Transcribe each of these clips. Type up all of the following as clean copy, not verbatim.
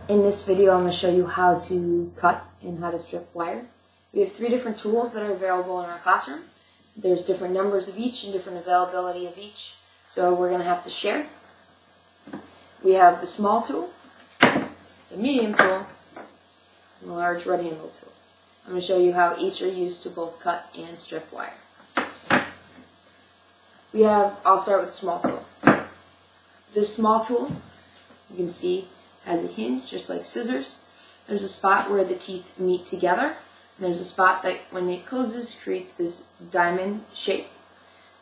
In this video, I'm going to show you how to cut and how to strip wire. We have 3 different tools that are available in our classroom. There's different numbers of each and different availability of each, so we're going to have to share. We have the small tool, the medium tool, and the large red-handled tool. I'm going to show you how each are used to both cut and strip wire. I'll start with the small tool. This small tool, you can see, has a hinge, just like scissors. There's a spot where the teeth meet together. And there's a spot that, when it closes, creates this diamond shape.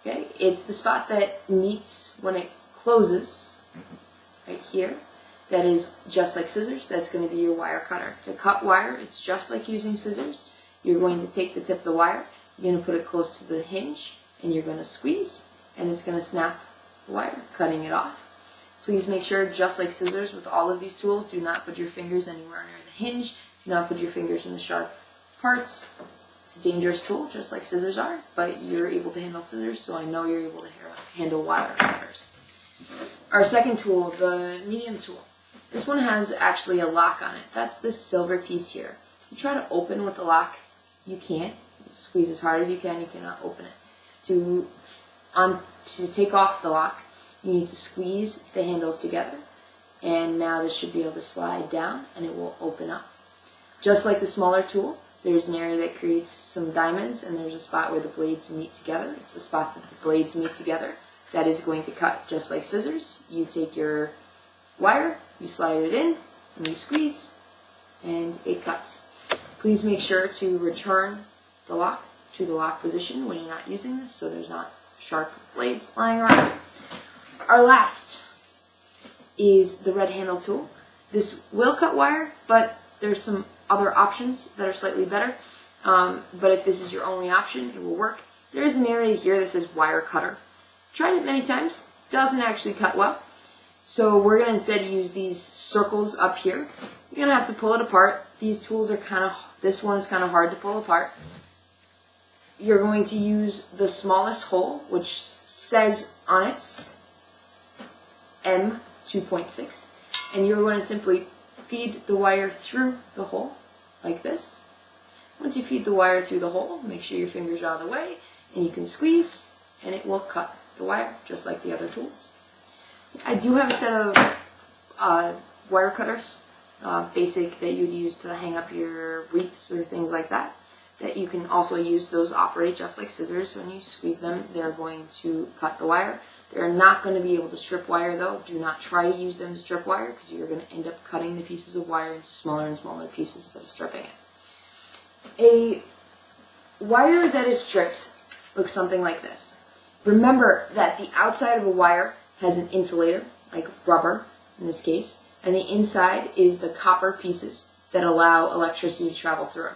Okay, it's the spot that meets when it closes, right here. That is just like scissors. That's going to be your wire cutter. To cut wire, it's just like using scissors. You're going to take the tip of the wire, you're going to put it close to the hinge, and you're going to squeeze, and it's going to snap the wire, cutting it off. Please make sure, just like scissors with all of these tools, do not put your fingers anywhere near the hinge. Do not put your fingers in the sharp parts. It's a dangerous tool, just like scissors are, but you're able to handle scissors, so I know you're able to handle wire cutters. Our second tool, the medium tool. This one has actually a lock on it. That's this silver piece here. You try to open with the lock, you can't. Squeeze as hard as you cannot open it. To take off the lock, you need to squeeze the handles together, and now this should be able to slide down and it will open up. Just like the smaller tool, there's an area that creates some diamonds, and there's a spot where the blades meet together. It's the spot that the blades meet together that is going to cut. Just like scissors, you take your wire, you slide it in, and you squeeze, and it cuts. Please make sure to return the lock to the lock position when you're not using this, so there's not sharp blades lying around. Our last is the red handle tool. This will cut wire, but there's some other options that are slightly better. But if this is your only option, it will work. There is an area here that says wire cutter. Tried it many times, doesn't actually cut well. So we're going to instead use these circles up here. You're going to have to pull it apart. These tools are this one is kind of hard to pull apart. You're going to use the smallest hole, which says on it M2.6, and you're going to simply feed the wire through the hole, like this. Once you feed the wire through the hole, make sure your fingers are out of the way, and you can squeeze, and it will cut the wire, just like the other tools. I do have a set of wire cutters, basic, that you'd use to hang up your wreaths or things like that, that you can also use. Those operate just like scissors. When you squeeze them, they're going to cut the wire. They're not going to be able to strip wire, though. Do not try to use them to strip wire, because you're going to end up cutting the pieces of wire into smaller and smaller pieces instead of stripping it. A wire that is stripped looks something like this. Remember that the outside of a wire has an insulator, like rubber in this case, and the inside is the copper pieces that allow electricity to travel through.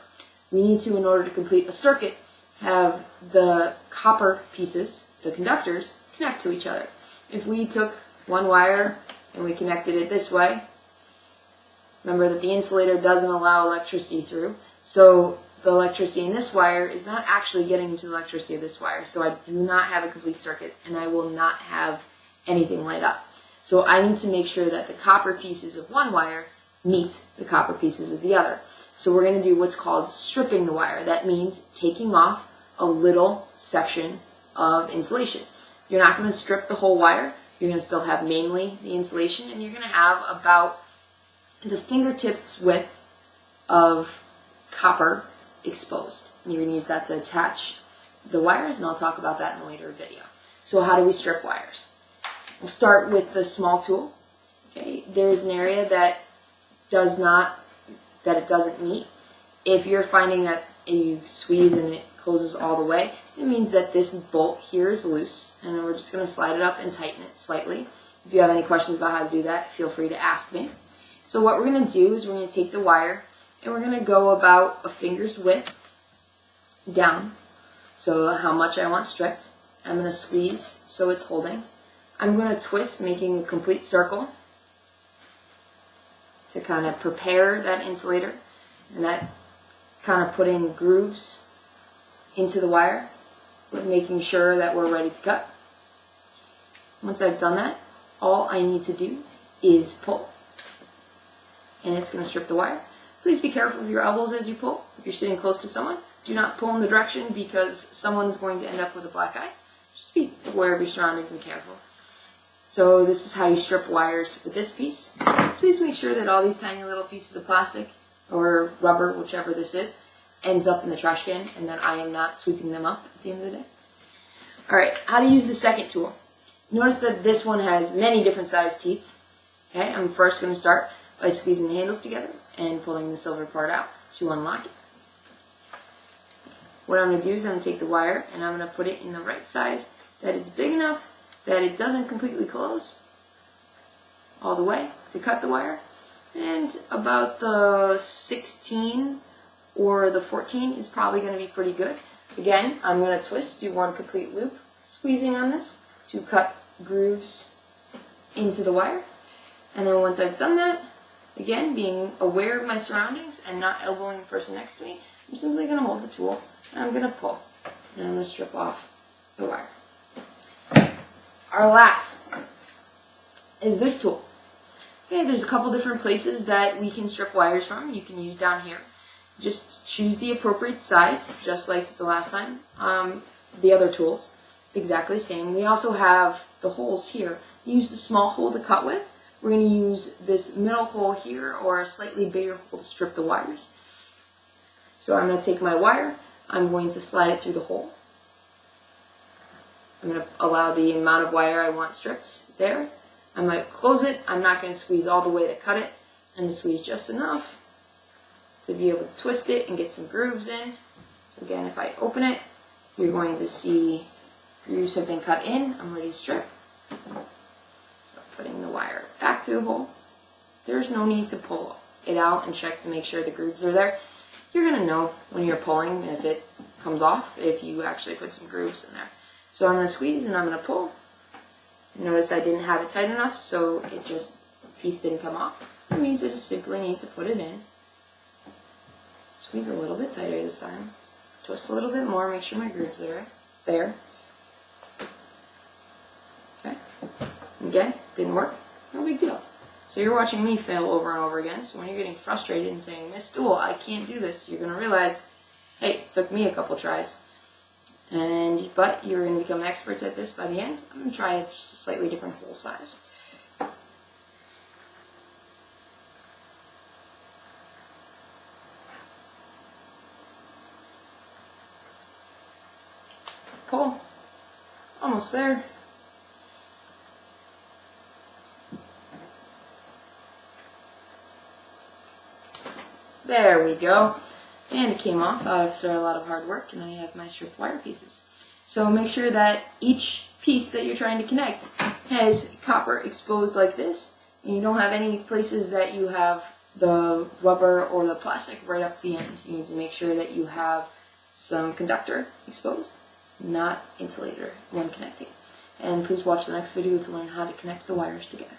We need to, in order to complete a circuit, have the copper pieces, the conductors, connect to each other. If we took one wire and we connected it this way, remember that the insulator doesn't allow electricity through, so the electricity in this wire is not actually getting to the electricity of this wire, so I do not have a complete circuit, and I will not have anything light up. So I need to make sure that the copper pieces of one wire meet the copper pieces of the other. So we're going to do what's called stripping the wire. That means taking off a little section of insulation. You're not going to strip the whole wire. You're going to still have mainly the insulation, and you're going to have about the fingertips width of copper exposed. And you're going to use that to attach the wires, and I'll talk about that in a later video. So how do we strip wires? We'll start with the small tool. Okay, there's an area that it doesn't meet. If you're finding that you squeeze and it closes all the way, it means that this bolt here is loose, and we're just going to slide it up and tighten it slightly. If you have any questions about how to do that, feel free to ask me. So what we're going to do is we're going to take the wire, and we're going to go about a finger's width down, so how much I want stripped. I'm going to squeeze so it's holding. I'm going to twist, making a complete circle to kind of prepare that insulator, and that kind of putting grooves into the wire, but making sure that we're ready to cut. Once I've done that, all I need to do is pull. and it's going to strip the wire. Please be careful with your elbows as you pull. If you're sitting close to someone, do not pull in the direction because someone's going to end up with a black eye. Just be aware of your surroundings and careful. So this is how you strip wires with this piece. Please make sure that all these tiny little pieces of plastic or rubber, whichever this is, ends up in the trash can and that I am not sweeping them up at the end of the day. Alright, how to use the second tool. Notice that this one has many different size teeth. Okay, I'm first going to start by squeezing the handles together and pulling the silver part out to unlock it. What I'm going to do is I'm going to take the wire and I'm going to put it in the right size that it's big enough that it doesn't completely close all the way to cut the wire. And about the 16 or the 14 is probably going to be pretty good. Again, I'm going to twist, do one complete loop, squeezing on this to cut grooves into the wire. And then once I've done that, again, being aware of my surroundings and not elbowing the person next to me, I'm simply going to hold the tool and I'm going to pull. And I'm going to strip off the wire. Our last is this tool. Okay, there's a couple different places that we can strip wires from. You can use down here. Just choose the appropriate size, just like the last time. The other tools, it's exactly the same. We also have the holes here. Use the small hole to cut with. We're going to use this middle hole here or a slightly bigger hole to strip the wires. So I'm going to take my wire, I'm going to slide it through the hole. I'm going to allow the amount of wire I want stripped there. I might close it. I'm not going to squeeze all the way to cut it. I'm going to squeeze just enough to be able to twist it and get some grooves in. So again, if I open it, you're going to see grooves have been cut in. I'm ready to strip. So putting the wire back through the hole. There's no need to pull it out and check to make sure the grooves are there. You're going to know when you're pulling if it comes off, if you actually put some grooves in there. So I'm going to squeeze and I'm going to pull. Notice I didn't have it tight enough, so it just, piece didn't come off. That means I just simply need to put it in. Squeeze a little bit tighter this time. Twist a little bit more, make sure my grooves are there. Okay. Again, didn't work. No big deal. So you're watching me fail over and over again, so when you're getting frustrated and saying, Miss Stool, I can't do this, you're going to realize, hey, it took me a couple tries. But you're going to become experts at this by the end. I'm going to try just a slightly different hole size. Pull. Almost there. There we go. And it came off after a lot of hard work, and I have my stripped wire pieces. So make sure that each piece that you're trying to connect has copper exposed like this, and you don't have any places that you have the rubber or the plastic right up to the end. You need to make sure that you have some conductor exposed, not insulator when connecting. And please watch the next video to learn how to connect the wires together.